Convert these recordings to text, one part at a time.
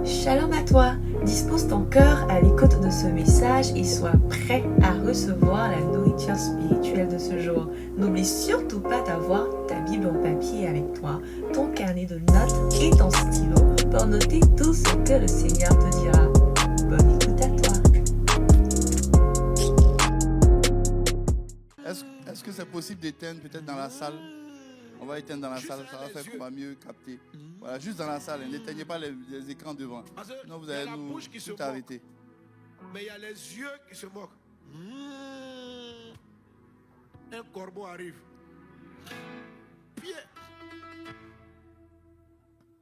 Shalom à toi, dispose ton cœur à l'écoute de ce message et sois prêt à recevoir la nourriture spirituelle de ce jour. N'oublie surtout pas d'avoir ta Bible en papier avec toi, ton carnet de notes et ton stylo pour noter tout ce que le Seigneur te dira. Bonne écoute à toi. Est-ce que c'est possible d'éteindre peut-être dans la salle? On va éteindre dans la salle, ça va faire qu'on va mieux capter. Voilà, juste dans la salle, n'éteignez pas les écrans devant. Sinon vous allez nous tout arrêter. Mais il y a les yeux qui se moquent. Un corbeau arrive. Pierre.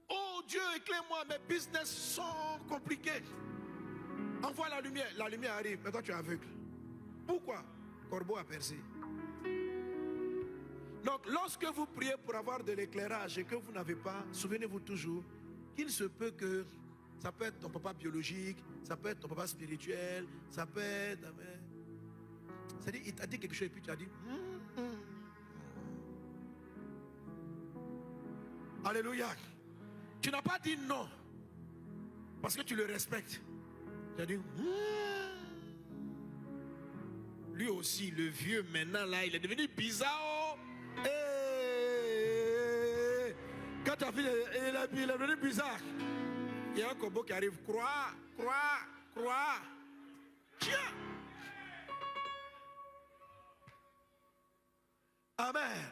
Oh Dieu, éclaire-moi, mes business sont compliqués. Envoie la lumière arrive, mais toi tu es aveugle. Pourquoi? Corbeau a percé. Donc, lorsque vous priez pour avoir de l'éclairage et que vous n'avez pas, souvenez-vous toujours qu'il se peut que ça peut être ton papa biologique, ça peut être ton papa spirituel, ça peut être... C'est-à-dire, il t'a dit quelque chose et puis tu as dit... Alléluia. Tu n'as pas dit non parce que tu le respectes. Tu as dit... Lui aussi, le vieux, maintenant, là, il est devenu bizarre. Quand ta fille il est devenu bizarre, il y a un corbeau qui arrive. Croix. Tiens. Amen.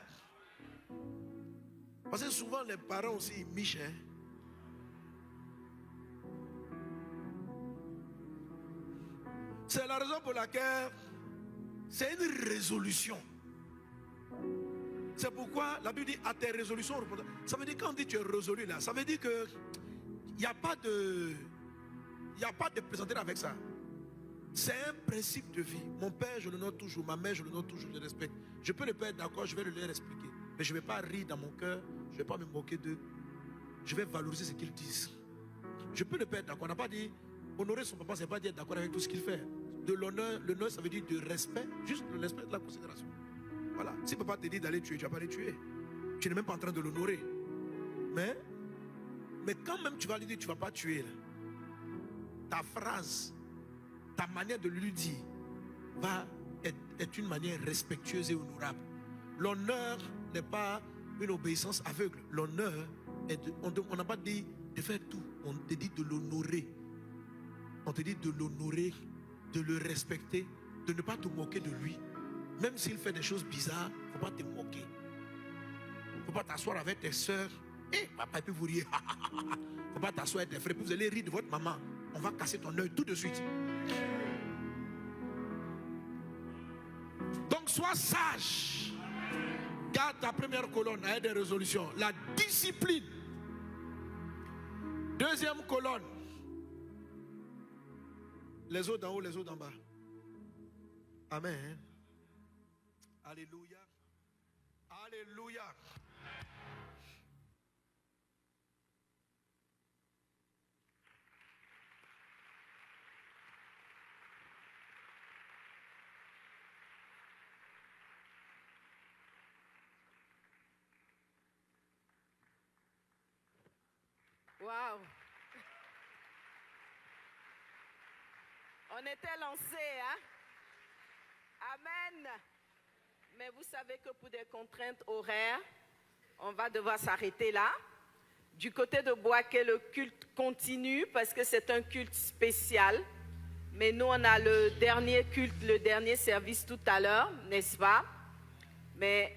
Parce que souvent les parents aussi ils michent. C'est la raison pour laquelle c'est une résolution. C'est pourquoi la Bible dit à tes résolutions. Ça veut dire quand on dit tu es résolu là, ça veut dire que il n'y a pas de plaisanterie avec ça. C'est un principe de vie. Mon père, je le note toujours, ma mère, je le note toujours, je le respecte. Je peux ne pas être d'accord, je vais leur expliquer. Mais je ne vais pas rire dans mon cœur, je ne vais pas me moquer d'eux. Je vais valoriser ce qu'ils disent. Je peux ne pas être d'accord. On n'a pas dit honorer son papa, c'est pas dire être d'accord avec tout ce qu'il fait. De l'honneur, ça veut dire de respect, juste le respect de la considération. Voilà. Si papa te dit d'aller tuer, tu ne vas pas aller tuer. Tu n'es même pas en train de l'honorer. Mais quand même tu vas lui dire tu ne vas pas tuer. Là. Ta phrase, ta manière de lui dire est une manière respectueuse et honorable. L'honneur n'est pas une obéissance aveugle. L'honneur, on n'a pas dit de faire tout. On te dit de l'honorer. On te dit de l'honorer, de le respecter, de ne pas te moquer de lui. Même s'il fait des choses bizarres, il ne faut pas te moquer. Il ne faut pas t'asseoir avec tes soeurs. Papa, et puis vous riez. Il ne faut pas t'asseoir avec tes frères. Puis vous allez rire de votre maman. On va casser ton œil tout de suite. Donc sois sage. Garde ta première colonne avec des résolutions. La discipline. Deuxième colonne. Les eaux d'en haut, les eaux d'en bas. Amen. Alléluia. Alléluia. Waouh. On était lancés, hein? Amen. Mais vous savez que pour des contraintes horaires, on va devoir s'arrêter là. Du côté de Boaké, le culte continue parce que c'est un culte spécial. Mais nous, on a le dernier culte, le dernier service tout à l'heure, n'est-ce pas? Mais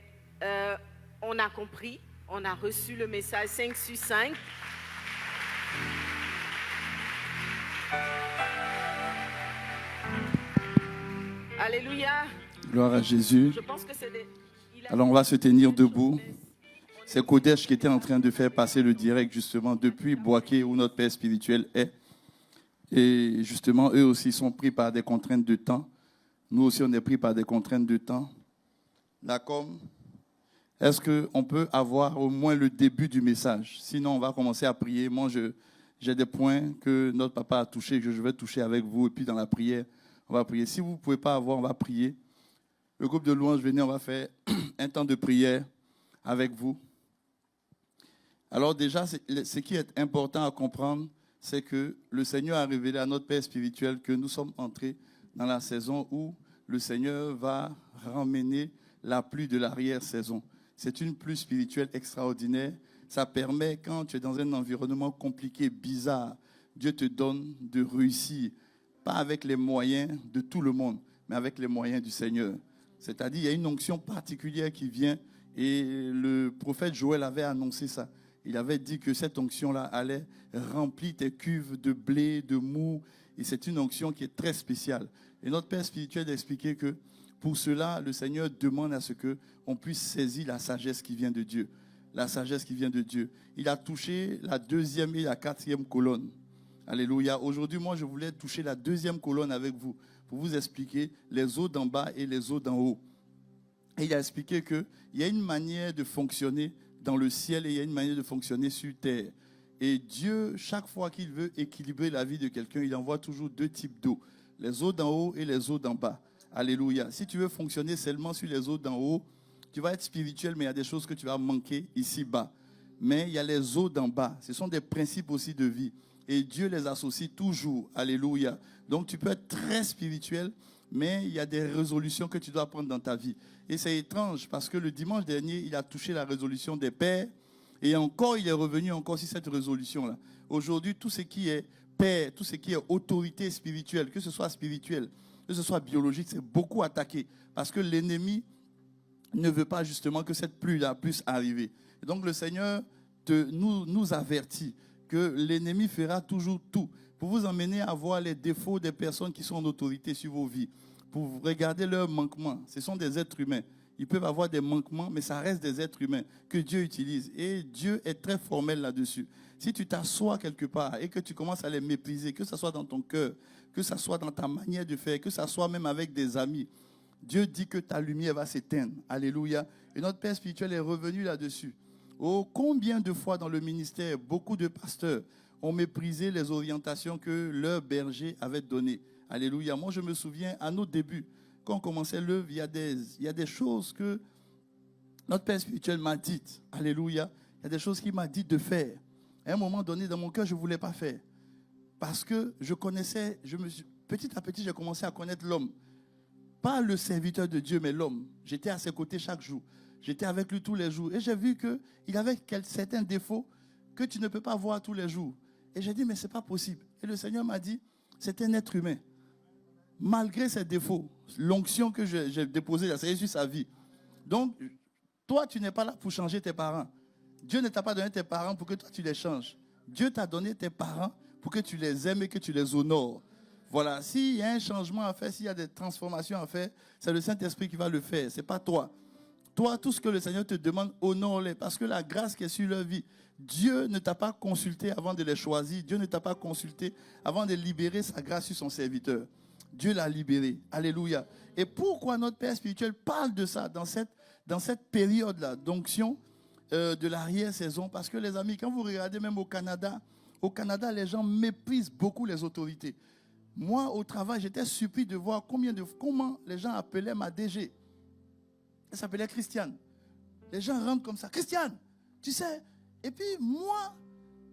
on a compris, on a reçu le message 5 sur 5. Alléluia. Gloire à Jésus. Je pense que c'est Alors on va se tenir debout. C'est Kodesh qui était en train de faire passer le direct justement depuis Boaké où notre père spirituel est. Et justement, eux aussi sont pris par des contraintes de temps. Nous aussi, on est pris par des contraintes de temps. D'accord? Est-ce qu'on peut avoir au moins le début du message? Sinon, on va commencer à prier. Moi, j'ai des points que notre papa a touchés, que je vais toucher avec vous. Et puis dans la prière, on va prier. Si vous ne pouvez pas avoir, on va prier. Le groupe de louanges, venez, on va faire un temps de prière avec vous. Alors déjà, ce qui est important à comprendre, c'est que le Seigneur a révélé à notre Père spirituel que nous sommes entrés dans la saison où le Seigneur va ramener la pluie de l'arrière-saison. C'est une pluie spirituelle extraordinaire. Ça permet, quand tu es dans un environnement compliqué, bizarre, Dieu te donne de réussir, pas avec les moyens de tout le monde, mais avec les moyens du Seigneur. C'est-à-dire, il y a une onction particulière qui vient, et le prophète Joël avait annoncé ça. Il avait dit que cette onction-là allait remplir tes cuves de blé, de mou, et c'est une onction qui est très spéciale. Et notre Père spirituel a expliqué que pour cela, le Seigneur demande à ce qu'on puisse saisir la sagesse qui vient de Dieu. La sagesse qui vient de Dieu. Il a touché la 2e et la 4e colonne. Alléluia. Aujourd'hui, moi, je voulais toucher la 2e colonne avec vous pour vous expliquer les eaux d'en bas et les eaux d'en haut. Et il a expliqué qu'il y a une manière de fonctionner dans le ciel et il y a une manière de fonctionner sur terre. Et Dieu, chaque fois qu'il veut équilibrer la vie de quelqu'un, il envoie toujours 2 types d'eau. Les eaux d'en haut et les eaux d'en bas. Alléluia. Si tu veux fonctionner seulement sur les eaux d'en haut, tu vas être spirituel, mais il y a des choses que tu vas manquer ici-bas. Mais il y a les eaux d'en bas. Ce sont des principes aussi de vie. Et Dieu les associe toujours. Alléluia. Donc tu peux être très spirituel, mais il y a des résolutions que tu dois prendre dans ta vie. Et c'est étrange parce que le dimanche dernier, il a touché la résolution des pères. Et encore, il est revenu encore sur cette résolution-là. Aujourd'hui, tout ce qui est père, tout ce qui est autorité spirituelle, que ce soit spirituel, que ce soit biologique, c'est beaucoup attaqué. Parce que l'ennemi ne veut pas justement que cette pluie-là puisse arriver. Et donc le Seigneur nous avertit que l'ennemi fera toujours tout pour vous emmener à voir les défauts des personnes qui sont en autorité sur vos vies, pour regarder leurs manquements. Ce sont des êtres humains. Ils peuvent avoir des manquements, mais ça reste des êtres humains que Dieu utilise. Et Dieu est très formel là-dessus. Si tu t'assois quelque part et que tu commences à les mépriser, que ce soit dans ton cœur, que ce soit dans ta manière de faire, que ce soit même avec des amis, Dieu dit que ta lumière va s'éteindre. Alléluia. Et notre Père spirituel est revenu là-dessus. Oh, combien de fois dans le ministère, beaucoup de pasteurs ont méprisé les orientations que leur berger avait données. Alléluia. Moi, je me souviens, à nos débuts, quand on commençait l'œuvre, il y a des choses que notre Père spirituel m'a dites. Alléluia. Il y a des choses qu'il m'a dit de faire. À un moment donné, dans mon cœur, je ne voulais pas faire. Parce que je connaissais, petit à petit, j'ai commencé à connaître l'homme. Pas le serviteur de Dieu, mais l'homme. J'étais à ses côtés chaque jour. J'étais avec lui tous les jours. Et j'ai vu qu'il avait certains défauts que tu ne peux pas voir tous les jours. Et j'ai dit, mais ce n'est pas possible. Et le Seigneur m'a dit, c'est un être humain. Malgré ses défauts, l'onction que j'ai déposée, ça est sur sa vie. Donc, toi, tu n'es pas là pour changer tes parents. Dieu ne t'a pas donné tes parents pour que toi, tu les changes. Dieu t'a donné tes parents pour que tu les aimes et que tu les honores. Voilà, s'il y a un changement à faire, s'il y a des transformations à faire, c'est le Saint-Esprit qui va le faire, ce n'est pas toi. Toi, tout ce que le Seigneur te demande, honore-les, parce que la grâce qui est sur leur vie, Dieu ne t'a pas consulté avant de les choisir, Dieu ne t'a pas consulté avant de libérer sa grâce sur son serviteur. Dieu l'a libéré. Alléluia. Et pourquoi notre Père spirituel parle de ça dans cette période-là d'onction de l'arrière-saison? Parce que les amis, quand vous regardez même au Canada, les gens méprisent beaucoup les autorités. Moi, au travail, j'étais surpris de voir comment les gens appelaient ma DG. Elle s'appelait Christiane. Les gens rentrent comme ça. Christiane, tu sais. Et puis moi,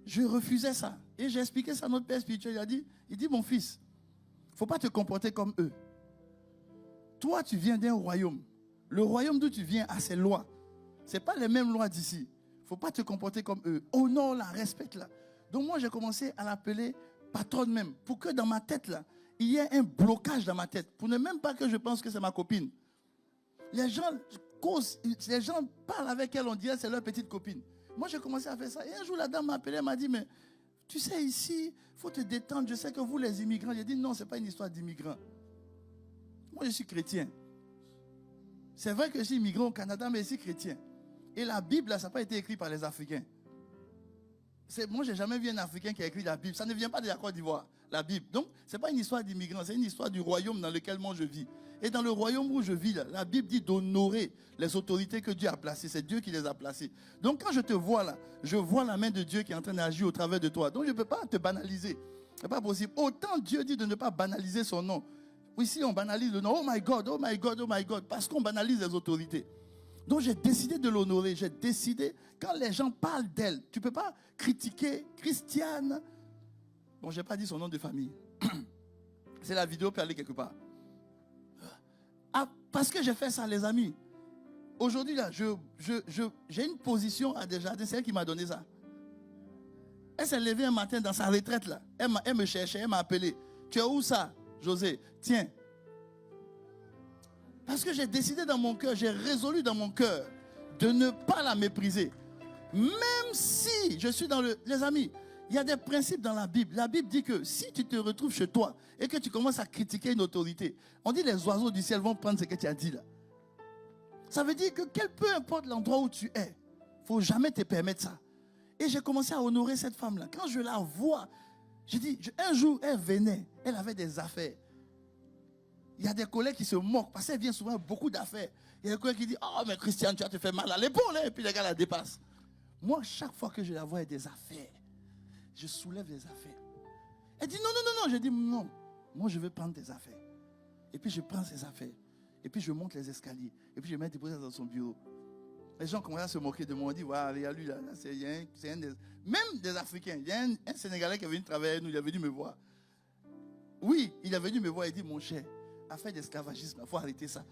je refusais ça. Et j'ai expliqué ça à notre Père spirituel. Il dit, mon fils, il ne faut pas te comporter comme eux. Toi, tu viens d'un royaume. Le royaume d'où tu viens a ses lois. Ce n'est pas les mêmes lois d'ici. Il ne faut pas te comporter comme eux. Honore-la, respecte-la. Donc moi, j'ai commencé à l'appeler patronne même. Pour que dans ma tête, là, il y ait un blocage dans ma tête. Pour ne même pas que je pense que c'est ma copine. Les gens parlent avec elle, on dirait que c'est leur petite copine. Moi, j'ai commencé à faire ça. Et un jour, la dame m'a appelé, elle m'a dit, mais tu sais, ici, il faut te détendre. Je sais que vous, les immigrants, j'ai dit, non, ce n'est pas une histoire d'immigrants. Moi, je suis chrétien. C'est vrai que je suis immigrant au Canada, mais je suis chrétien. Et la Bible, là, ça n'a pas été écrit par les Africains. Moi, je n'ai jamais vu un Africain qui a écrit la Bible. Ça ne vient pas de la Côte d'Ivoire, la Bible. Donc, ce n'est pas une histoire d'immigrants, c'est une histoire du royaume dans lequel moi je vis. Et dans le royaume où je vis, là, la Bible dit d'honorer les autorités que Dieu a placées. C'est Dieu qui les a placées. Donc, quand je te vois là, je vois la main de Dieu qui est en train d'agir au travers de toi. Donc, je ne peux pas te banaliser. Ce n'est pas possible. Autant Dieu dit de ne pas banaliser son nom. Ici, on banalise le nom. Oh my God, oh my God, oh my God. Parce qu'on banalise les autorités. Donc j'ai décidé de l'honorer. J'ai décidé, quand les gens parlent d'elle, tu ne peux pas critiquer Christiane. Bon, je n'ai pas dit son nom de famille. C'est la vidéo peut aller quelque part. Ah, parce que j'ai fait ça, les amis. Aujourd'hui, là, j'ai une position à Desjardins. C'est elle qui m'a donné ça. Elle s'est levée un matin dans sa retraite, là. Elle me cherchait, elle m'a appelé. Tu es où ça, José? Tiens. Parce que j'ai décidé dans mon cœur, j'ai résolu dans mon cœur de ne pas la mépriser. Même si je suis dans le... Les amis, il y a des principes dans la Bible. La Bible dit que si tu te retrouves chez toi et que tu commences à critiquer une autorité, on dit les oiseaux du ciel vont prendre ce que tu as dit là. Ça veut dire que peu importe l'endroit où tu es, il ne faut jamais te permettre ça. Et j'ai commencé à honorer cette femme-là. Quand je la vois, j'ai dit, un jour, elle venait, elle avait des affaires. Il y a des collègues qui se moquent parce qu'elle vient souvent avec beaucoup d'affaires. Il y a des collègues qui disent, oh mais Christian, tu vas te faire mal à l'épaule. Et puis les gars la dépassent. Moi, chaque fois que je la vois avec des affaires, je soulève les affaires. Elle dit, non. Je dis, non, moi je vais prendre tes affaires. Et puis je prends ses affaires. Et puis je monte les escaliers. Et puis je mets déposer dans son bureau. Les gens commencent à se moquer de moi. On dit, voilà, il y a lui là. Même des Africains. Il y a un Sénégalais qui est venu travailler avec nous. Il est venu me voir. Oui, il est venu me voir et dit, mon cher, affaire d'esclavagisme, il faut arrêter ça.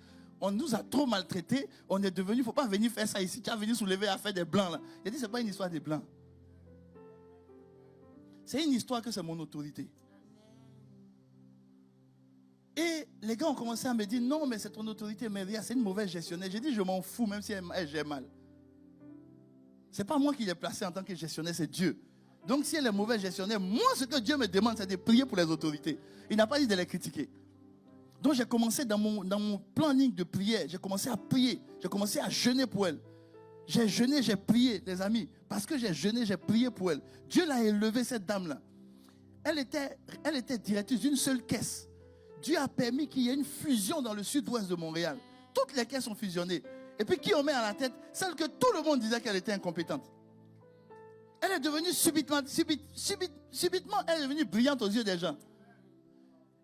On nous a trop maltraités. On est devenu, il ne faut pas venir faire ça ici. Tu as venu soulever l'affaire des blancs là. Il a dit, ce n'est pas une histoire des blancs. C'est une histoire que c'est mon autorité. Et les gars ont commencé à me dire, non, mais c'est ton autorité, mais c'est une mauvaise gestionnaire. J'ai dit, je m'en fous, même si elle gère mal. Ce n'est pas moi qui l'ai placée en tant que gestionnaire, c'est Dieu. Donc si elle est mauvaise gestionnaire, moi, ce que Dieu me demande, c'est de prier pour les autorités. Il n'a pas dit de les critiquer. Donc j'ai commencé dans mon planning de prière, j'ai commencé à prier, j'ai commencé à jeûner pour elle. J'ai jeûné, j'ai prié, les amis. Parce que j'ai jeûné, j'ai prié pour elle. Dieu l'a élevée, cette dame-là. Elle était directrice d'une seule caisse. Dieu a permis qu'il y ait une fusion dans le sud-ouest de Montréal. Toutes les caisses ont fusionné. Et puis qui on met à la tête? Celle que tout le monde disait qu'elle était incompétente. Elle est devenue subitement, elle est devenue brillante aux yeux des gens.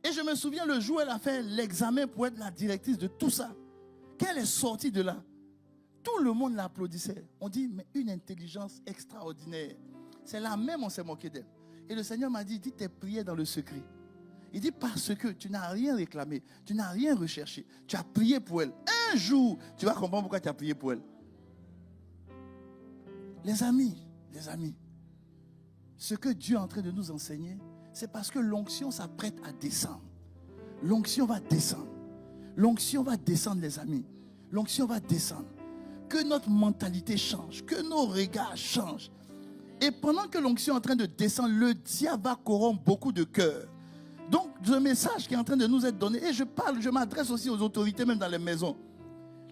Et je me souviens le jour où elle a fait l'examen pour être la directrice de tout ça. Quand elle est sortie de là, tout le monde l'applaudissait. On dit, mais une intelligence extraordinaire. C'est là même on s'est moqué d'elle. Et le Seigneur m'a dit, dis tes prières dans le secret. Il dit, parce que tu n'as rien réclamé, tu n'as rien recherché, tu as prié pour elle. Un jour, tu vas comprendre pourquoi tu as prié pour elle. Les amis, ce que Dieu est en train de nous enseigner, c'est parce que l'onction s'apprête à descendre. L'onction va descendre. L'onction va descendre, les amis. L'onction va descendre. Que notre mentalité change, que nos regards changent. Et pendant que l'onction est en train de descendre, le diable va corrompre beaucoup de cœurs. Donc, le message qui est en train de nous être donné, et je m'adresse aussi aux autorités, même dans les maisons.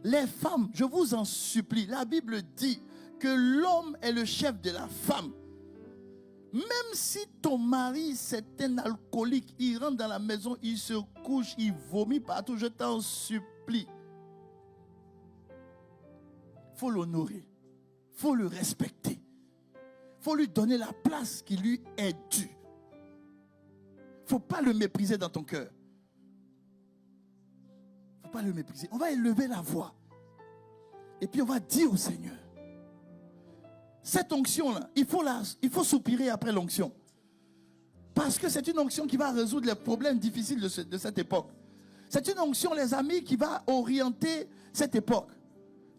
Les femmes, je vous en supplie, la Bible dit que l'homme est le chef de la femme. Même si ton mari, c'est un alcoolique, il rentre dans la maison, il se couche, il vomit partout, je t'en supplie. Il faut l'honorer, il faut le respecter, il faut lui donner la place qui lui est due. Il ne faut pas le mépriser dans ton cœur. Il ne faut pas le mépriser. On va élever la voix. Et puis on va dire au Seigneur. Cette onction-là, il faut soupirer après l'onction. Parce que c'est une onction qui va résoudre les problèmes difficiles de cette époque. C'est une onction, les amis, qui va orienter cette époque.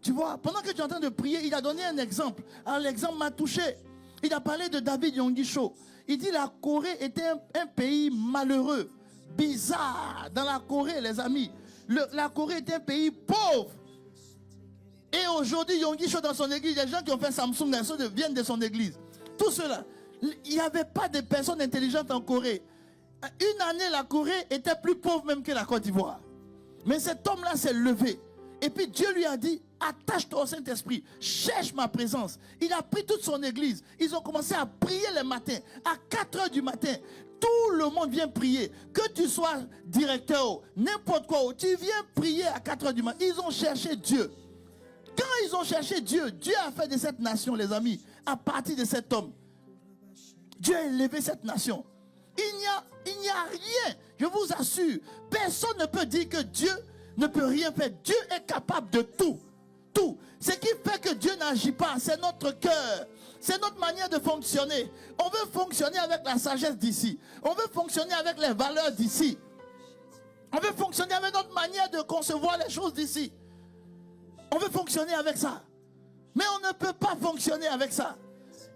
Tu vois, pendant que tu es en train de prier, il a donné un exemple. Alors l'exemple m'a touché. Il a parlé de David Yongisho. Il dit la Corée était un pays malheureux, bizarre. Dans la Corée, les amis, la Corée était un pays pauvre. Et aujourd'hui, Yongisho dans son église, les gens qui ont fait Samsung viennent de son église. Tout cela, il n'y avait pas de personnes intelligentes en Corée. Une année, la Corée était plus pauvre même que la Côte d'Ivoire. Mais cet homme-là s'est levé. Et puis Dieu lui a dit, attache-toi au Saint-Esprit, cherche ma présence. Il a pris toute son église. Ils ont commencé à prier les matins. À 4 heures du matin, tout le monde vient prier. Que tu sois directeur, n'importe quoi, tu viens prier à 4 heures du matin. Ils ont cherché Dieu. Quand ils ont cherché Dieu, Dieu a fait de cette nation, les amis, à partir de cet homme. Dieu a élevé cette nation. Il n'y a rien, je vous assure. Personne ne peut dire que Dieu ne peut rien faire. Dieu est capable de tout. Tout. Ce qui fait que Dieu n'agit pas, c'est notre cœur. C'est notre manière de fonctionner. On veut fonctionner avec la sagesse d'ici. On veut fonctionner avec les valeurs d'ici. On veut fonctionner avec notre manière de concevoir les choses d'ici. On veut fonctionner avec ça. Mais on ne peut pas fonctionner avec ça.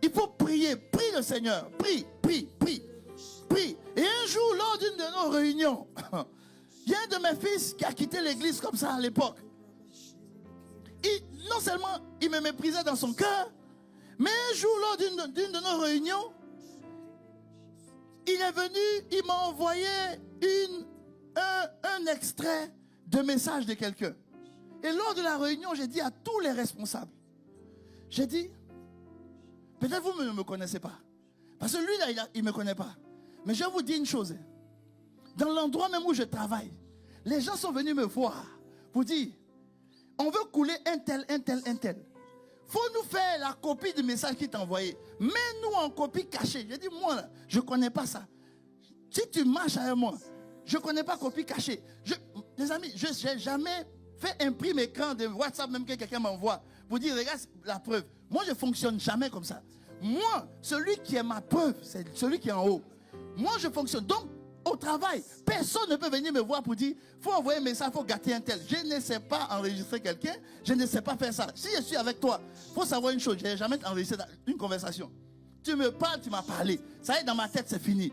Il faut prier. Prie le Seigneur. Prie, prie, prie, prie. Et un jour, lors d'une de nos réunions, il y a un de mes fils qui a quitté l'église comme ça à l'époque. Non seulement il me méprisait dans son cœur, mais un jour, lors d'une de nos réunions, il est venu, il m'a envoyé un extrait de message de quelqu'un. Et lors de la réunion, j'ai dit à tous les responsables, j'ai dit, peut-être vous ne me connaissez pas. Parce que lui, là, il ne me connaît pas. Mais je vous dis une chose. Dans l'endroit même où je travaille, les gens sont venus me voir pour dire, on veut couler un tel. Faut nous faire la copie du message qu'il t'a envoyé. Mets-nous en copie cachée. J'ai dit, moi, là, je ne connais pas ça. Si tu marches avec moi, je ne connais pas copie cachée. Les amis, je n'ai jamais fait imprimer écran de WhatsApp, même que quelqu'un m'envoie, pour dire, regarde la preuve. Moi, je ne fonctionne jamais comme ça. Moi, celui qui est ma preuve, c'est celui qui est en haut. Moi, je fonctionne. Donc, au travail, personne ne peut venir me voir pour dire, il faut envoyer un message, il faut gâter un tel. Je ne sais pas enregistrer quelqu'un, je ne sais pas faire ça. Si je suis avec toi, il faut savoir une chose, je n'ai jamais enregistré une conversation. Tu me parles, tu m'as parlé. Ça y est, dans ma tête, c'est fini.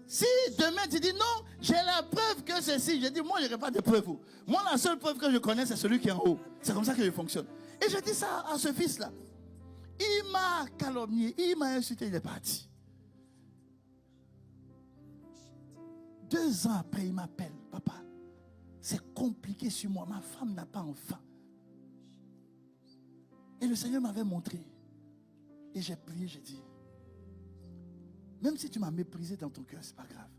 Si demain tu dis non, j'ai la preuve que ceci, je dis, moi, je n'ai pas de preuve. Moi, la seule preuve que je connais, c'est celui qui est en haut. C'est comme ça que je fonctionne. Et je dis ça à ce fils-là. Il m'a calomnié, il m'a insulté, il est parti. 2 ans après, il m'appelle, papa, c'est compliqué sur moi, ma femme n'a pas enfant. Et le Seigneur m'avait montré. Et j'ai prié, j'ai dit, même si tu m'as méprisé dans ton cœur, c'est pas grave.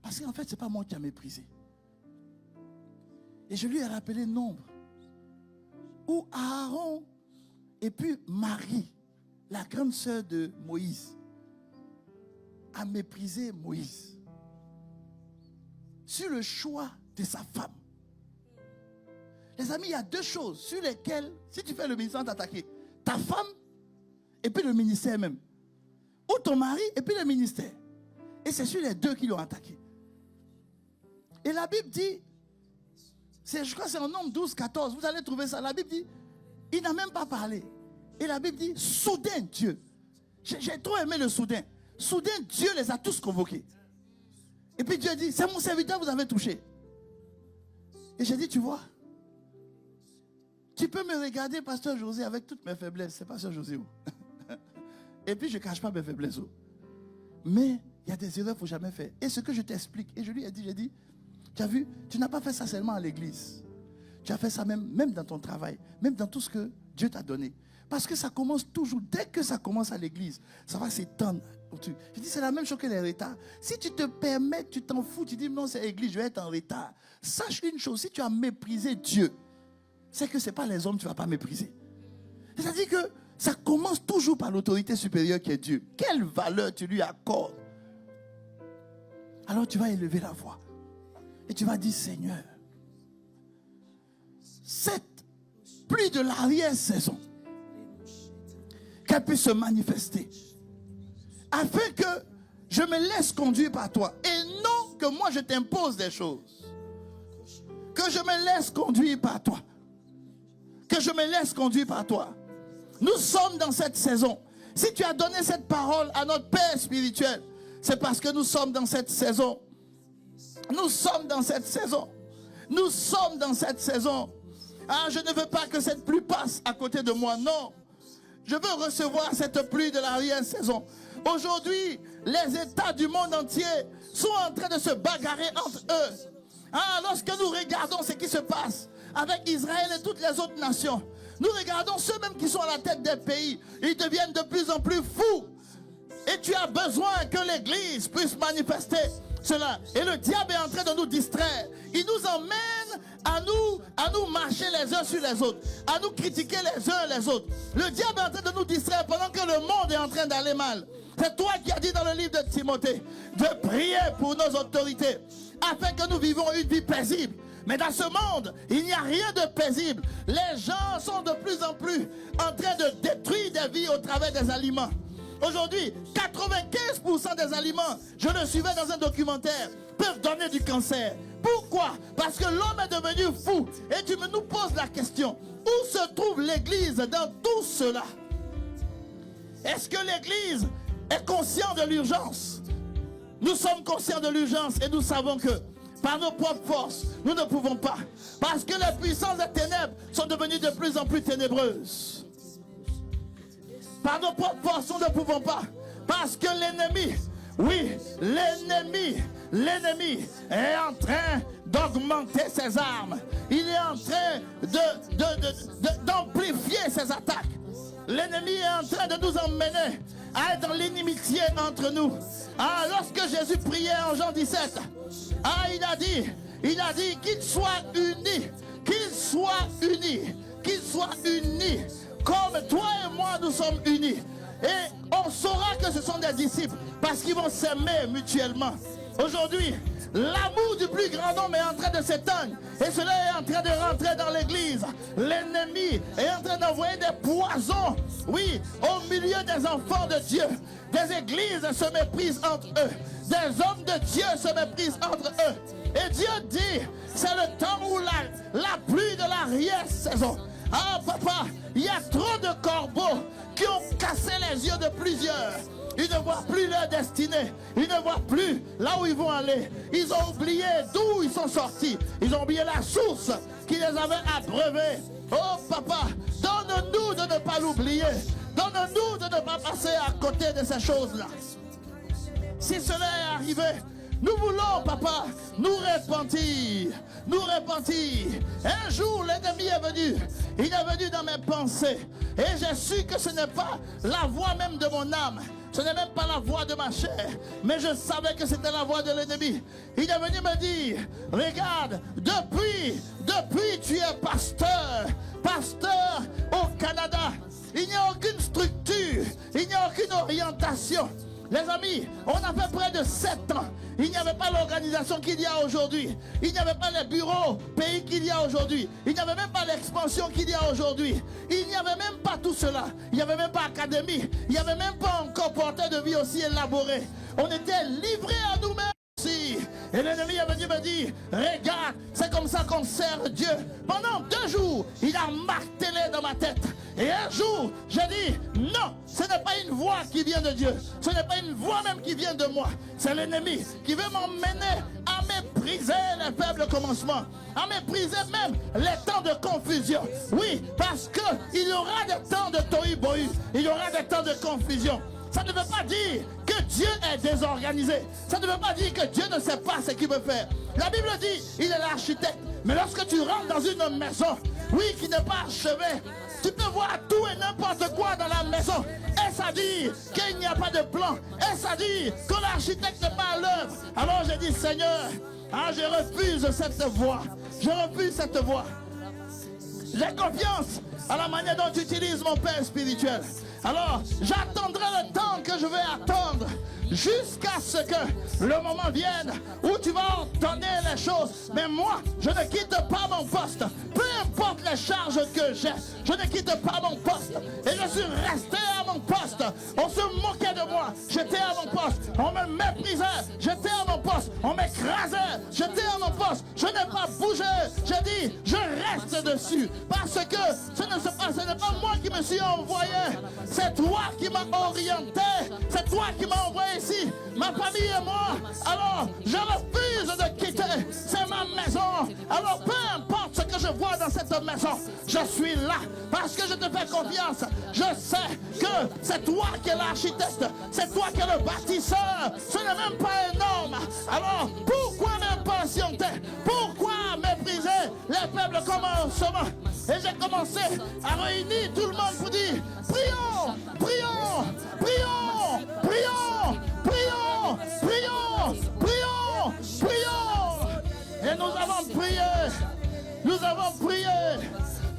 Parce qu'en fait, c'est pas moi qui a méprisé. Et je lui ai rappelé nombre où Aaron et puis Marie, la grande sœur de Moïse, a méprisé Moïse sur le choix de sa femme. Les amis, il y a 2 choses sur lesquelles, si tu fais le ministère, t'attaquer ta femme et puis le ministère même. Ou ton mari et puis le ministère. Et c'est sur les 2 qui l'ont attaqué. Et la Bible dit, je crois que c'est en Nombre 12, 14, vous allez trouver ça. La Bible dit, il n'a même pas parlé. Et la Bible dit, soudain Dieu. J'ai trop aimé le soudain. Soudain Dieu les a tous convoqués. Et puis Dieu dit, c'est mon serviteur que vous avez touché. Et j'ai dit, tu vois, tu peux me regarder, pasteur José, avec toutes mes faiblesses. C'est pasteur José. Et puis je ne cache pas mes faiblesses. Mais il y a des erreurs qu'il ne faut jamais faire. Et ce que je t'explique, et je lui ai dit, j'ai dit, tu as vu, tu n'as pas fait ça seulement à l'église. Tu as fait ça même dans ton travail, même dans tout ce que Dieu t'a donné. Parce que ça commence toujours, dès que ça commence à l'église, ça va s'étendre. Je dis, c'est la même chose que les retards. Si tu te permets, tu t'en fous, tu dis, non, c'est l'église, je vais être en retard. Sache une chose, si tu as méprisé Dieu, c'est que ce n'est pas les hommes que tu ne vas pas mépriser. C'est-à-dire que ça commence toujours par l'autorité supérieure qui est Dieu. Quelle valeur tu lui accordes? Alors tu vas élever la voix. Et tu vas dire, Seigneur, cette pluie de l'arrière-saison, qu'elle puisse se manifester, afin que je me laisse conduire par toi, et non que moi je t'impose des choses. Que je me laisse conduire par toi. Que je me laisse conduire par toi. Nous sommes dans cette saison. Si tu as donné cette parole à notre Père spirituel, c'est parce que nous sommes dans cette saison. Nous sommes dans cette saison. Nous sommes dans cette saison. Ah, je ne veux pas que cette pluie passe à côté de moi. Non. Je veux recevoir cette pluie de l'arrière-saison. Aujourd'hui, les États du monde entier sont en train de se bagarrer entre eux. Ah, lorsque nous regardons ce qui se passe avec Israël et toutes les autres nations, nous regardons ceux-mêmes qui sont à la tête des pays. Ils deviennent de plus en plus fous. Et tu as besoin que l'Église puisse manifester cela. Et le diable est en train de nous distraire. Il nous emmène à nous marcher les uns sur les autres, à nous critiquer les uns les autres. Le diable est en train de nous distraire pendant que le monde est en train d'aller mal. C'est toi qui as dit dans le livre de Timothée de prier pour nos autorités afin que nous vivons une vie paisible. Mais dans ce monde, il n'y a rien de paisible. Les gens sont de plus en plus en train de détruire des vies au travers des aliments. Aujourd'hui, 95% des aliments, je le suivais dans un documentaire, peuvent donner du cancer. Pourquoi? Parce que l'homme est devenu fou. Et tu nous poses la question, où se trouve l'Église dans tout cela? Est-ce que l'Église est consciente de l'urgence? Nous sommes conscients de l'urgence et nous savons que par nos propres forces, nous ne pouvons pas. Parce que les puissances des ténèbres sont devenues de plus en plus ténébreuses. Par nos propres forces, nous ne pouvons pas. Parce que l'ennemi, oui, l'ennemi est en train d'augmenter ses armes. Il est en train d'amplifier ses attaques. L'ennemi est en train de nous emmener à être dans l'inimitié entre nous. Ah, lorsque Jésus priait en Jean 17, il a dit qu'ils soient unis, comme toi et moi nous sommes unis. Et on saura que ce sont des disciples parce qu'ils vont s'aimer mutuellement. Aujourd'hui, l'amour du plus grand nombre est en train de s'éteindre. Et cela est en train de rentrer dans l'église. L'ennemi est en train d'envoyer des poisons, oui, au milieu des enfants de Dieu. Des églises se méprisent entre eux. Des hommes de Dieu se méprisent entre eux. Et Dieu dit, c'est le temps où la pluie de l'arrière-saison. Ah papa, il y a trop de corbeaux qui ont cassé les yeux de plusieurs. Ils ne voient plus leur destinée. Ils ne voient plus là où ils vont aller. Ils ont oublié d'où ils sont sortis. Ils ont oublié la source qui les avait abreuvés. Oh papa, donne-nous de ne pas l'oublier. Donne-nous de ne pas passer à côté de ces choses-là. Si cela est arrivé, nous voulons, papa, nous repentir. Nous repentir. Un jour, l'ennemi est venu. Il est venu dans mes pensées. Et j'ai su que ce n'est pas la voix même de mon âme. Ce n'est même pas la voix de ma chair. Mais je savais que c'était la voix de l'ennemi. Il est venu me dire, regarde, depuis tu es pasteur au Canada. Il n'y a aucune structure. Il n'y a aucune orientation. Les amis, on a fait près de 7 ans. Il n'y avait pas l'organisation qu'il y a aujourd'hui. Il n'y avait pas les bureaux pays qu'il y a aujourd'hui. Il n'y avait même pas l'expansion qu'il y a aujourd'hui. Il n'y avait même pas tout cela. Il n'y avait même pas académie. Il n'y avait même pas encore portée de vie aussi élaborée. On était livrés à nous-mêmes. Et l'ennemi est venu me dire, regarde, c'est comme ça qu'on sert Dieu. Pendant 2 jours, il a martelé dans ma tête. Et un jour, j'ai dit, non, ce n'est pas une voix qui vient de Dieu. Ce n'est pas une voix même qui vient de moi. C'est l'ennemi qui veut m'emmener à mépriser les faibles commencements. À mépriser même les temps de confusion. Oui, parce qu'il y aura des temps de tohu-bohu. Il y aura des temps de confusion. Ça ne veut pas dire que Dieu est désorganisé. Ça ne veut pas dire que Dieu ne sait pas ce qu'il veut faire. La Bible dit, il est l'architecte. Mais lorsque tu rentres dans une maison, oui, qui n'est pas achevée, tu peux voir tout et n'importe quoi dans la maison. Est-ce à dire qu'il n'y a pas de plan? Est-ce à dire que l'architecte n'est pas à l'œuvre? Alors j'ai dit, Seigneur, je refuse cette voie. Je refuse cette voie. J'ai confiance à la manière dont tu utilises mon Père spirituel. Alors, j'attendrai le temps que je vais attendre jusqu'à ce que le moment vienne où tu vas ordonner les choses. Mais moi, je ne quitte pas mon poste. Peu importe les charges que j'ai, je ne quitte pas mon poste. Et je suis resté à mon poste. On se moquait de moi, j'étais à mon poste. On me méprisait, j'étais à mon poste. On m'écrasait, j'étais à mon poste. Je n'ai pas bougé. J'ai dit, je reste dessus. Parce que ce n'est pas moi qui me suis envoyé. C'est toi qui m'as orienté. C'est toi qui m'as envoyé ici. Ma famille et moi. Alors, je refuse de quitter. C'est ma maison. Alors, peu importe ce que je vois dans cette maison, je suis là. Parce que je te fais confiance. Je sais que c'est toi qui es l'architecte. C'est toi qui es le bâtisseur. Ce n'est même pas un homme. Alors, pourquoi m'impatienter? Pourquoi mépriser les faibles commencements? Et j'ai commencé à réunir tout le monde pour dire, prions, prions, prions, prions, prions, prions, prions, prions. Et nous avons prié. Nous avons prié.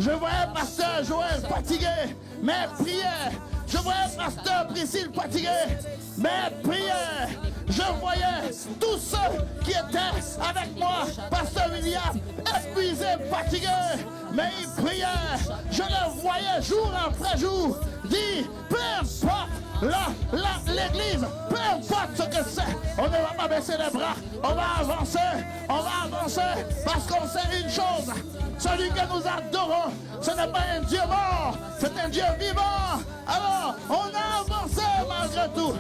Je voyais pasteur Joël fatigué, mais priait. Je voyais pasteur Priscille fatigué, mais priait. Je voyais tous ceux qui étaient avec moi, pasteur William, et étaient fatigués, mais ils priaient. Je les voyais jour après jour. Dis, peu importe l'église, peu importe ce que c'est, on ne va pas baisser les bras, on va avancer parce qu'on sait une chose, celui que nous adorons, ce n'est pas un Dieu mort, c'est un Dieu vivant. Alors, on a avancé malgré tout.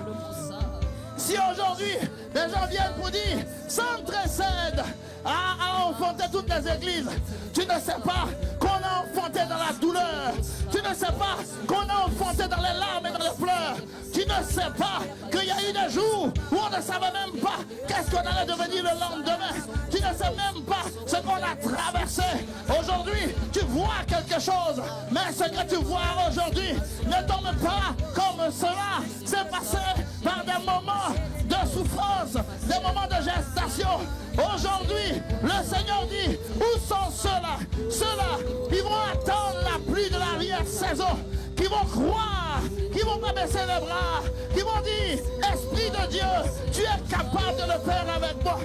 Si aujourd'hui, les gens viennent pour dire, Centre aide à enfanter toutes les églises, tu ne sais pas qu'on a enfanté dans la douleur, tu ne sais pas qu'on a enfanté dans les larmes et dans les pleurs, tu ne sais pas qu'il y a eu des jours où on ne savait même pas qu'est-ce qu'on allait devenir le lendemain, tu ne sais même pas ce qu'on a traversé. Aujourd'hui, tu vois quelque chose, mais ce que tu vois aujourd'hui ne tombe pas comme cela. C'est passé par des moments de souffrance, des moments de gestation. Aujourd'hui, le Seigneur dit, où sont ceux-là? Ceux-là, ils vont attendre la pluie de l'arrière-saison, qui vont croire, qui vont pas baisser les bras, qui vont dire, Esprit de Dieu, tu es capable de le faire avec moi.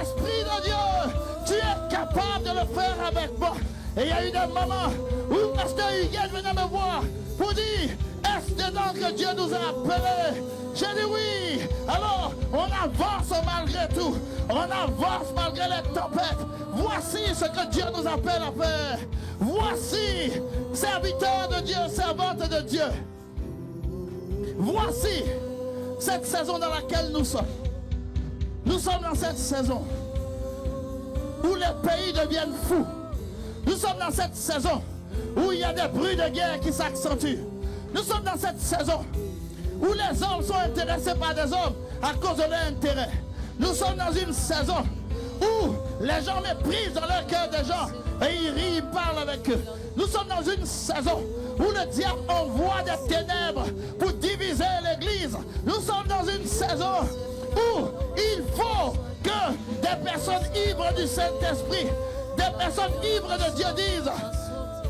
Esprit de Dieu, tu es capable de le faire avec moi. Et il y a eu des moments où Pasteur Huguet venait me voir pour dire, est-ce dedans que Dieu nous a appelés? J'ai dit oui. Alors, on avance malgré tout. On avance malgré les tempêtes. Voici ce que Dieu nous appelle à faire. Voici, serviteurs de Dieu, servantes de Dieu. Voici cette saison dans laquelle nous sommes. Nous sommes dans cette saison où les pays deviennent fous. Nous sommes dans cette saison où il y a des bruits de guerre qui s'accentuent. Nous sommes dans cette saison où les hommes sont intéressés par des hommes à cause de leur intérêt. Nous sommes dans une saison où les gens méprisent dans leur cœur des gens et ils rient, ils parlent avec eux. Nous sommes dans une saison où le diable envoie des ténèbres pour diviser l'église. Nous sommes dans une saison où il faut que des personnes ivres du Saint-Esprit, des personnes ivres de Dieu disent,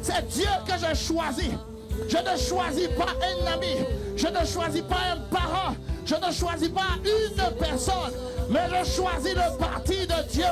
c'est Dieu que j'ai choisi. Je ne choisis pas un ami, je ne choisis pas un parent, je ne choisis pas une personne, mais je choisis le parti de Dieu.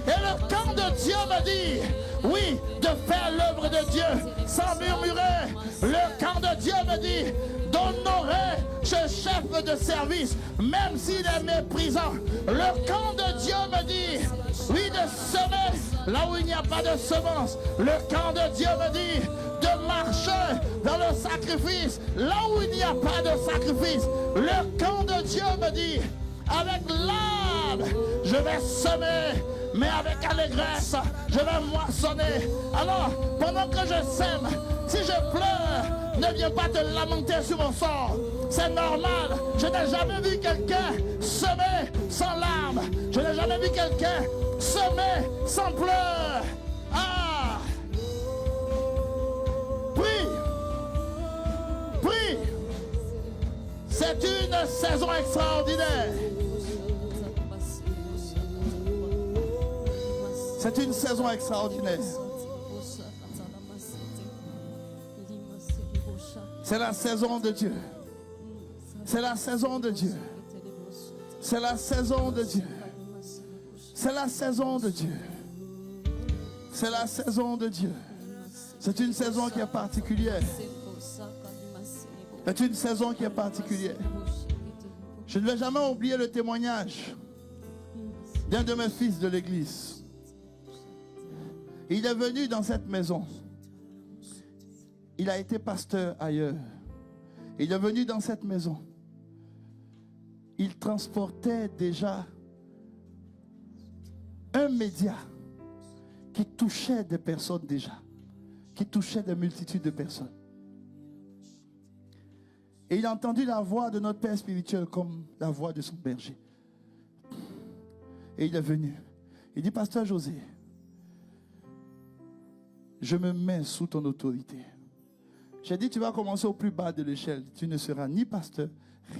Et le camp de Dieu me dit, oui, de faire l'œuvre de Dieu sans murmurer. Le camp de Dieu me dit d'honorer ce chef de service, même s'il est méprisant. Le camp de Dieu me dit, oui, de semer là où il n'y a pas de semence. Le camp de Dieu me dit de marcher dans le sacrifice là où il n'y a pas de sacrifice. Le camp de Dieu me dit, avec l'âme, je vais semer, mais avec allégresse, je vais moissonner. Alors, pendant que je sème, si je pleure, ne viens pas te lamenter sur mon sort. C'est normal. Je n'ai jamais vu quelqu'un semer sans larmes. Je n'ai jamais vu quelqu'un semer sans pleurs. Ah! Prie! Prie! C'est une saison extraordinaire. C'est une saison extraordinaire. C'est la saison de Dieu. C'est la saison de Dieu. C'est la saison de Dieu. C'est la saison de Dieu. C'est la saison de Dieu. C'est une saison qui est particulière. C'est une saison qui est particulière. Je ne vais jamais oublier le témoignage d'un de mes fils de l'église. Il est venu dans cette maison. Il a été pasteur ailleurs. Il est venu dans cette maison. Il transportait déjà un média qui touchait des personnes déjà. Qui touchait des multitudes de personnes. Et il a entendu la voix de notre Père spirituel comme la voix de son berger. Et il est venu. Il dit, Pasteur José, je me mets sous ton autorité. J'ai dit, tu vas commencer au plus bas de l'échelle. Tu ne seras ni pasteur,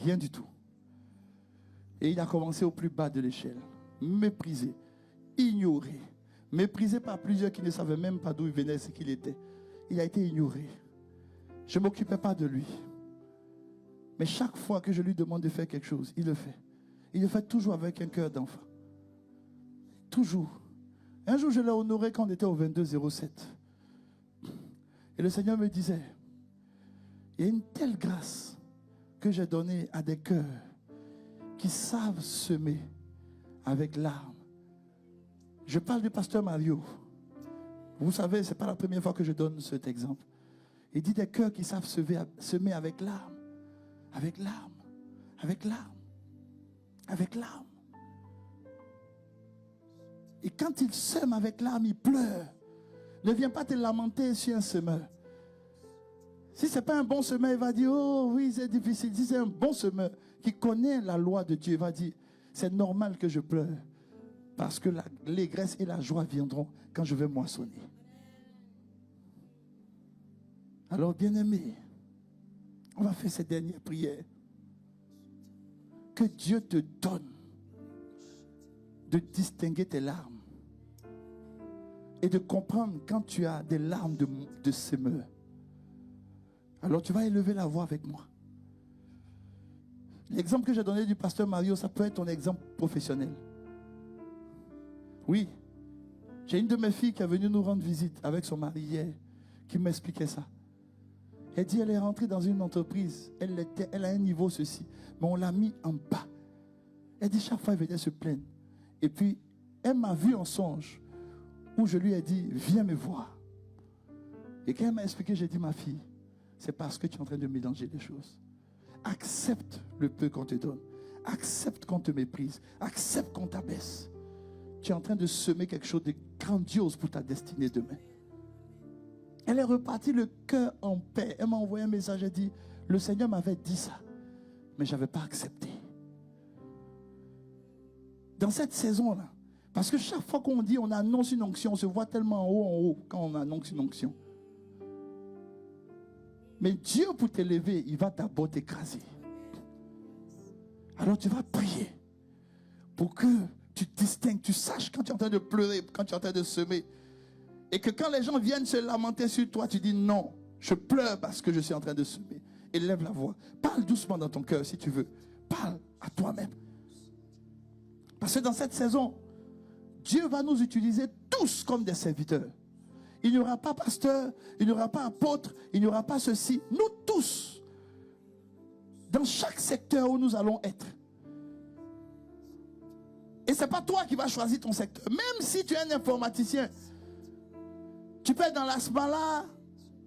rien du tout. Et il a commencé au plus bas de l'échelle. Méprisé, ignoré. Méprisé par plusieurs qui ne savaient même pas d'où il venait, ce qu'il était. Il a été ignoré. Je ne m'occupais pas de lui. Mais chaque fois que je lui demande de faire quelque chose, il le fait. Il le fait toujours avec un cœur d'enfant. Toujours. Un jour, je l'ai honoré quand on était au 22-07. Et le Seigneur me disait, il y a une telle grâce que j'ai donnée à des cœurs qui savent semer avec larmes. Je parle du pasteur Mario. Vous savez, ce n'est pas la première fois que je donne cet exemple. Il dit des cœurs qui savent semer avec larmes, avec larmes, avec larmes, avec larmes. Et quand il sème avec larmes, il pleure. Ne viens pas te lamenter sur un semeur. Si ce n'est pas un bon semeur, il va dire, oh oui, c'est difficile. Si c'est un bon semeur qui connaît la loi de Dieu, il va dire, c'est normal que je pleure. Parce que l'allégresse et la joie viendront quand je vais moissonner. Alors, bien-aimés, on va faire cette dernière prière. Que Dieu te donne de distinguer tes larmes et de comprendre quand tu as des larmes de semeur. Alors tu vas élever la voix avec moi. L'exemple que j'ai donné du pasteur Mario, ça peut être ton exemple professionnel. Oui, j'ai une de mes filles qui est venue nous rendre visite avec son mari hier, qui m'expliquait ça. Elle dit, elle est rentrée dans une entreprise, elle a un niveau ceci, mais on l'a mis en bas. Elle dit, chaque fois elle venait se plaindre. Et puis, elle m'a vu en songe, où je lui ai dit, viens me voir. Et quand elle m'a expliqué, j'ai dit, ma fille, c'est parce que tu es en train de mélanger les choses. Accepte le peu qu'on te donne. Accepte qu'on te méprise. Accepte qu'on t'abaisse. Tu es en train de semer quelque chose de grandiose pour ta destinée demain. Elle est repartie le cœur en paix. Elle m'a envoyé un message, elle dit, le Seigneur m'avait dit ça, mais je n'avais pas accepté. Dans cette saison-là, parce que chaque fois qu'on dit on annonce une onction, on se voit tellement en haut quand on annonce une onction. Mais Dieu, pour t'élever, il va d'abord t'écraser. Alors tu vas prier pour que tu distingues, tu saches quand tu es en train de pleurer, quand tu es en train de semer. Et que quand les gens viennent se lamenter sur toi, tu dis non, je pleure parce que je suis en train de semer. Élève la voix. Parle doucement dans ton cœur si tu veux. Parle à toi-même. Parce que dans cette saison, Dieu va nous utiliser tous comme des serviteurs. Il n'y aura pas pasteur, il n'y aura pas apôtre, il n'y aura pas ceci. Nous tous, dans chaque secteur où nous allons être. Et ce n'est pas toi qui vas choisir ton secteur. Même si tu es un informaticien, tu peux être dans la smala,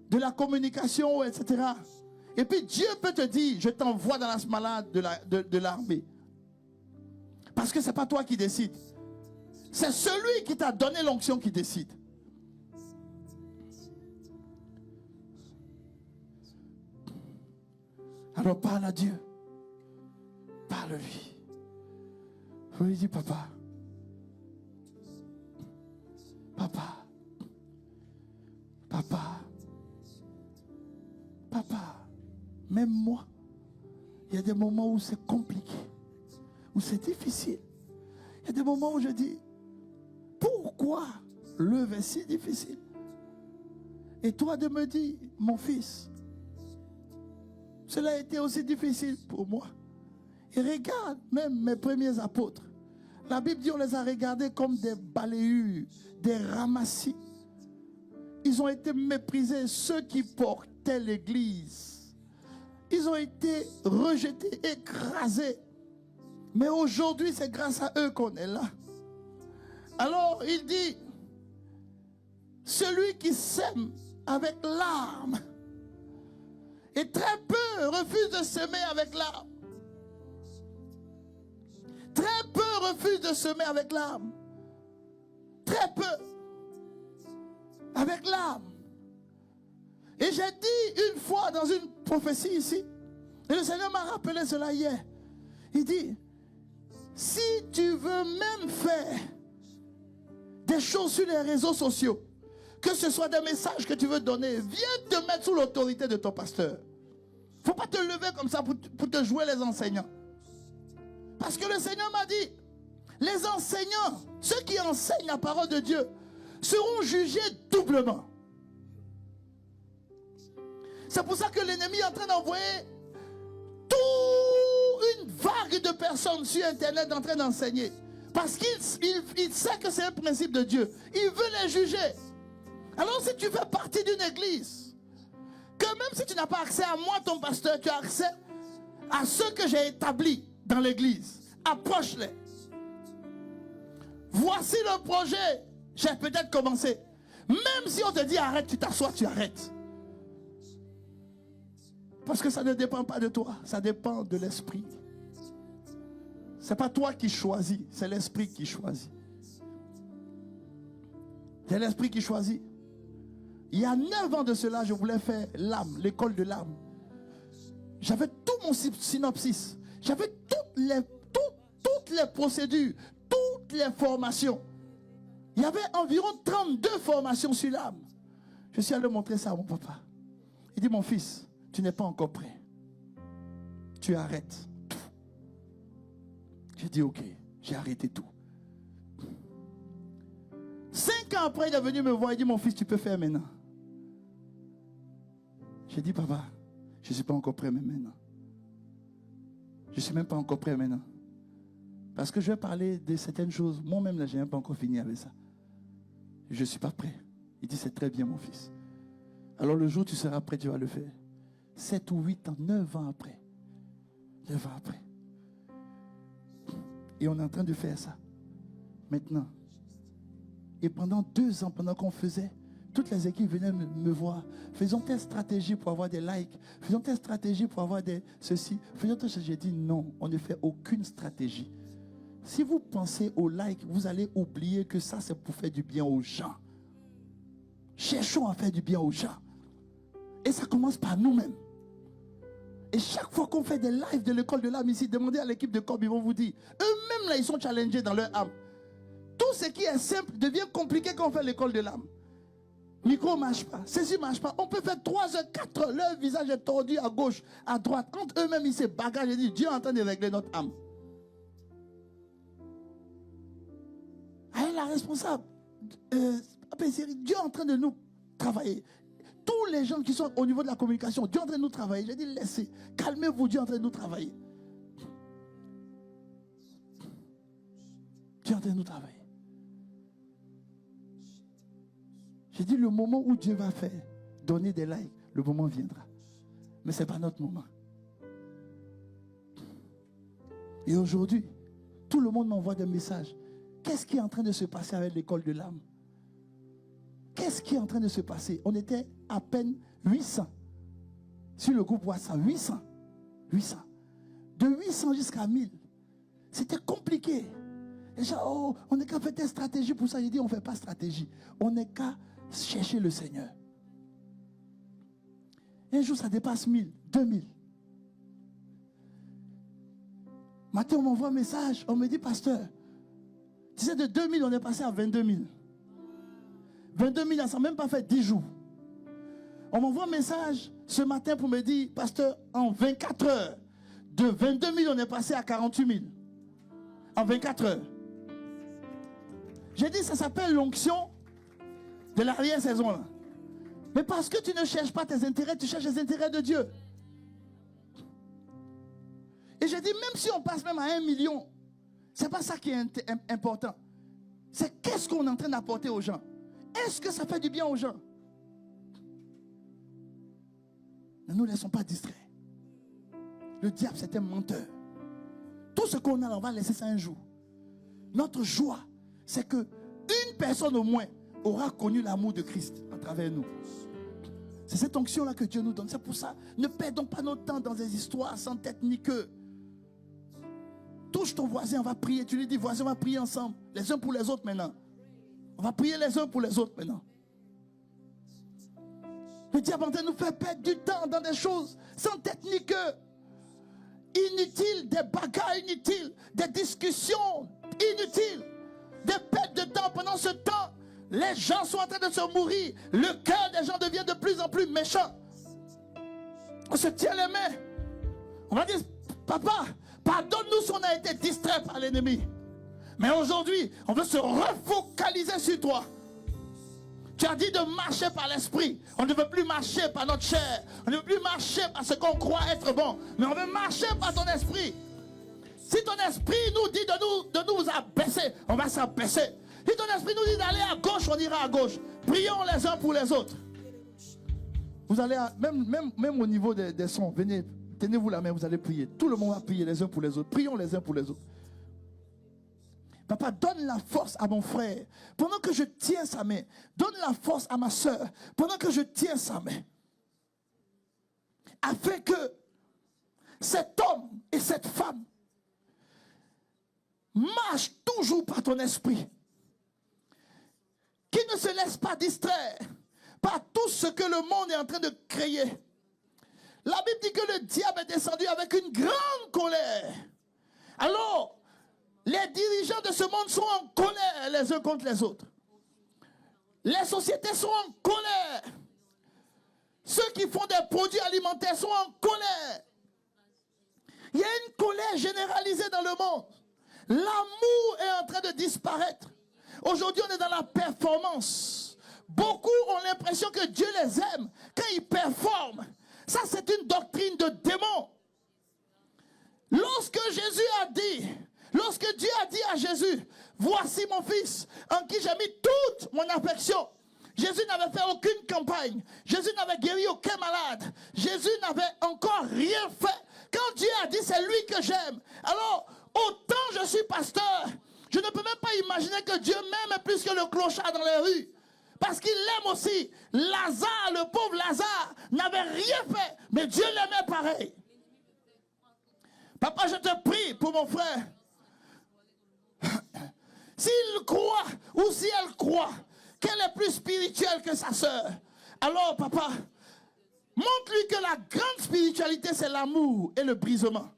de la communication, etc. Et puis Dieu peut te dire, je t'envoie dans la smala de l'armée. Parce que ce n'est pas toi qui décides. C'est celui qui t'a donné l'onction qui décide. Alors parle à Dieu. Parle-lui. Vous lui dites, papa. Papa. Papa. Papa. Même moi. Il y a des moments où c'est compliqué. Où c'est difficile. Il y a des moments où je dis, pourquoi le est si difficile? Et toi de me dire, mon fils, cela a été aussi difficile pour moi. Et regarde, même mes premiers apôtres. La Bible dit, on les a regardés comme des balayures, des ramassis. Ils ont été méprisés, ceux qui portaient l'église. Ils ont été rejetés, écrasés. Mais aujourd'hui, c'est grâce à eux qu'on est là. Alors, il dit, celui qui sème avec larmes, et très peu refusent de semer avec larmes. Très peu refusent de semer avec larmes. Très peu. Avec larmes. Et j'ai dit une fois dans une prophétie ici, et le Seigneur m'a rappelé cela hier. Il dit, si tu veux même faire des choses sur les réseaux sociaux, que ce soit des messages que tu veux donner, viens te mettre sous l'autorité de ton pasteur. Il ne faut pas te lever comme ça pour te jouer les enseignants. Parce que le Seigneur m'a dit, les enseignants, ceux qui enseignent la parole de Dieu, seront jugés doublement. C'est pour ça que l'ennemi est en train d'envoyer toute une vague de personnes sur Internet en train d'enseigner. Parce qu'il sait que c'est un principe de Dieu. Il veut les juger. Alors si tu fais partie d'une église, que même si tu n'as pas accès à moi, ton pasteur, tu as accès à ceux que j'ai établis dans l'église. Approche-les. Voici le projet. J'ai peut-être commencé. Même si on te dit arrête, tu t'assois, tu arrêtes. Parce que ça ne dépend pas de toi, ça dépend de l'esprit. C'est pas toi qui choisis, c'est l'esprit qui choisit. C'est l'esprit qui choisit. Il y a 9 ans de cela, je voulais faire l'âme, l'école de l'âme. J'avais tout mon synopsis. J'avais toutes les procédures, toutes les formations. Il y avait environ 32 formations sur l'âme. Je suis allé montrer ça à mon papa. Il dit, mon fils, tu n'es pas encore prêt. Tu arrêtes tout. J'ai dit, ok, j'ai arrêté tout. 5 ans après, il est venu me voir. Il dit, mon fils, tu peux faire maintenant. J'ai dit, papa, je ne suis pas encore prêt maintenant. Je ne suis même pas encore prêt maintenant. Parce que je vais parler de certaines choses. Moi-même, là, je n'ai pas encore fini avec ça. Je ne suis pas prêt. Il dit, c'est très bien, mon fils. Alors le jour où tu seras prêt, tu vas le faire. 7 ou 8 ans, 9 ans après. 9 ans après. Et on est en train de faire ça. Maintenant. Et pendant 2 ans, pendant qu'on faisait, toutes les équipes venaient me voir. Faisons telle stratégie pour avoir des likes. Faisons telle stratégie pour avoir des ceci. Faisons telle stratégie. J'ai dit non, on ne fait aucune stratégie. Si vous pensez au like, vous allez oublier que ça, c'est pour faire du bien aux gens. Cherchons à faire du bien aux gens. Et ça commence par nous-mêmes. Et chaque fois qu'on fait des lives de l'école de l'âme ici, demandez à l'équipe de Corbe, ils vont vous dire, eux-mêmes là, ils sont challengés dans leur âme. Tout ce qui est simple devient compliqué quand on fait l'école de l'âme. Micro ne marche pas, ceci ne marche pas. On peut faire 3 heures, 4 heures, leur visage est tordu à gauche, à droite. Entre eux-mêmes, ils se bagarrent. J'ai dit, Dieu est en train de régler notre âme. Elle est la responsable. Dieu est en train de nous travailler. Tous les gens qui sont au niveau de la communication, Dieu est en train de nous travailler. J'ai dit, laissez, calmez-vous, Dieu est en train de nous travailler. Dieu est en train de nous travailler. J'ai dit, le moment où Dieu va faire, donner des likes, le moment viendra. Mais ce n'est pas notre moment. Et aujourd'hui, tout le monde m'envoie des messages. Qu'est-ce qui est en train de se passer avec l'école de l'âme? Qu'est-ce qui est en train de se passer? On était à peine 800 sur le groupe WhatsApp. 800. De 800 jusqu'à 1000. C'était compliqué. Les gens, oh, on n'est qu'à faire des stratégies pour ça. J'ai dit, on ne fait pas stratégie. On n'est qu'à chercher le Seigneur. Un jour, ça dépasse 1000, 2000. Matin, on m'envoie un message. On me dit, pasteur, tu sais, de 2000, on est passé à 22 000. 22 000, ça n'a même pas fait 10 jours. On m'envoie un message ce matin pour me dire, pasteur, en 24 heures, de 22 000, on est passé à 48 000. En 24 heures. J'ai dit, ça s'appelle l'onction de l'arrière-saison là. Mais parce que tu ne cherches pas tes intérêts, tu cherches les intérêts de Dieu. Et j'ai dit, même si on passe même à 1 million, c'est pas ça qui est important. C'est qu'est-ce qu'on est en train d'apporter aux gens. Est-ce que ça fait du bien aux gens? Ne nous laissons pas distraire. Le diable, c'est un menteur. Tout ce qu'on a, on va laisser ça un jour. Notre joie, c'est que une personne au moins aura connu l'amour de Christ à travers nous. C'est cette onction-là que Dieu nous donne. C'est pour ça, ne perdons pas notre temps dans des histoires sans tête ni queue. Touche ton voisin, on va prier. Tu lui dis, voisin, on va prier ensemble. Les uns pour les autres maintenant. On va prier les uns pour les autres maintenant. Le diable est en train de nous faire perdre du temps dans des choses sans tête ni queue. Inutiles, des bagarres inutiles, des discussions inutiles, des pertes de temps. Pendant ce temps, les gens sont en train de se mourir. Le cœur des gens devient de plus en plus méchant. On se tient les mains. On va dire, papa, pardonne-nous si on a été distrait par l'ennemi. Mais aujourd'hui, on veut se refocaliser sur toi. Tu as dit de marcher par l'esprit. On ne veut plus marcher par notre chair. On ne veut plus marcher par ce qu'on croit être bon. Mais on veut marcher par ton esprit. Si ton esprit nous dit de nous abaisser, on va s'abaisser. Si ton esprit nous dit d'aller à gauche, on ira à gauche. Prions les uns pour les autres. Vous allez, même au niveau des sons, venez, tenez-vous la main, vous allez prier. Tout le monde va prier les uns pour les autres. Prions les uns pour les autres. Papa, donne la force à mon frère pendant que je tiens sa main. Donne la force à ma soeur pendant que je tiens sa main. Afin que cet homme et cette femme marchent toujours par ton esprit. Qu'ils ne se laissent pas distraire par tout ce que le monde est en train de créer. La Bible dit que le diable est descendu avec une grande colère. Alors, les dirigeants de ce monde sont en colère les uns contre les autres. Les sociétés sont en colère. Ceux qui font des produits alimentaires sont en colère. Il y a une colère généralisée dans le monde. L'amour est en train de disparaître. Aujourd'hui, on est dans la performance. Beaucoup ont l'impression que Dieu les aime quand ils performent. Ça, c'est une doctrine de démon. Lorsque Dieu a dit à Jésus, voici mon fils en qui j'ai mis toute mon affection. Jésus n'avait fait aucune campagne. Jésus n'avait guéri aucun malade. Jésus n'avait encore rien fait. Quand Dieu a dit c'est lui que j'aime, alors autant je suis pasteur, je ne peux même pas imaginer que Dieu m'aime plus que le clochard dans les rues. Parce qu'il l'aime aussi. Lazare, le pauvre Lazare, n'avait rien fait, mais Dieu l'aimait pareil. Papa, je te prie pour mon frère. S'il croit ou si elle croit qu'elle est plus spirituelle que sa sœur, alors papa, montre-lui que la grande spiritualité, c'est l'amour et le brisement.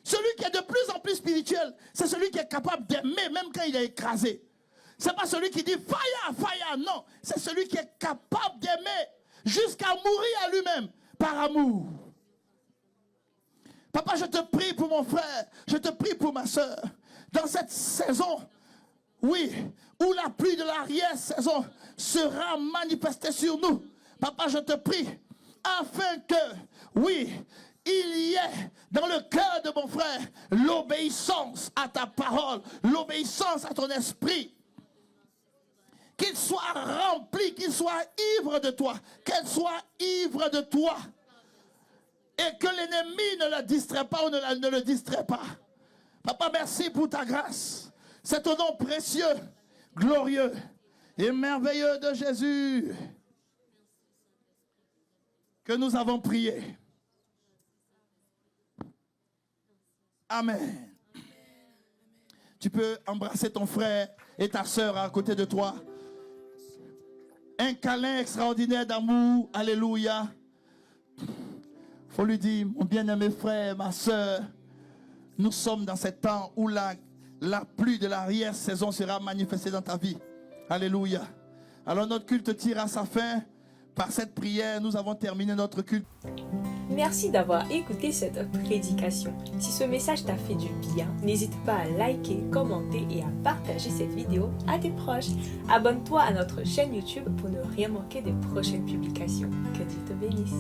Celui qui est de plus en plus spirituel, c'est celui qui est capable d'aimer même quand il est écrasé. Ce n'est pas celui qui dit fire, fire, non. C'est celui qui est capable d'aimer jusqu'à mourir à lui-même par amour. Papa, je te prie pour mon frère, je te prie pour ma soeur. Dans cette saison, oui, où la pluie de l'arrière-saison sera manifestée sur nous. Papa, je te prie, afin que, oui, il y ait dans le cœur de mon frère l'obéissance à ta parole, l'obéissance à ton esprit. Qu'il soit rempli, qu'il soit ivre de toi, qu'elle soit ivre de toi. Et que l'ennemi ne la distrait pas ou ne le distrait pas. Papa, merci pour ta grâce. C'est au nom précieux, glorieux et merveilleux de Jésus que nous avons prié. Amen. Tu peux embrasser ton frère et ta sœur à côté de toi. Un câlin extraordinaire d'amour. Alléluia. Faut lui dire, mon bien-aimé frère, ma sœur, nous sommes dans ce temps où la pluie de l'arrière-saison sera manifestée dans ta vie. Alléluia. Alors notre culte tire à sa fin. Par cette prière, nous avons terminé notre culte. Merci d'avoir écouté cette prédication. Si ce message t'a fait du bien, n'hésite pas à liker, commenter et à partager cette vidéo à tes proches. Abonne-toi à notre chaîne YouTube pour ne rien manquer des prochaines publications. Que Dieu te bénisse.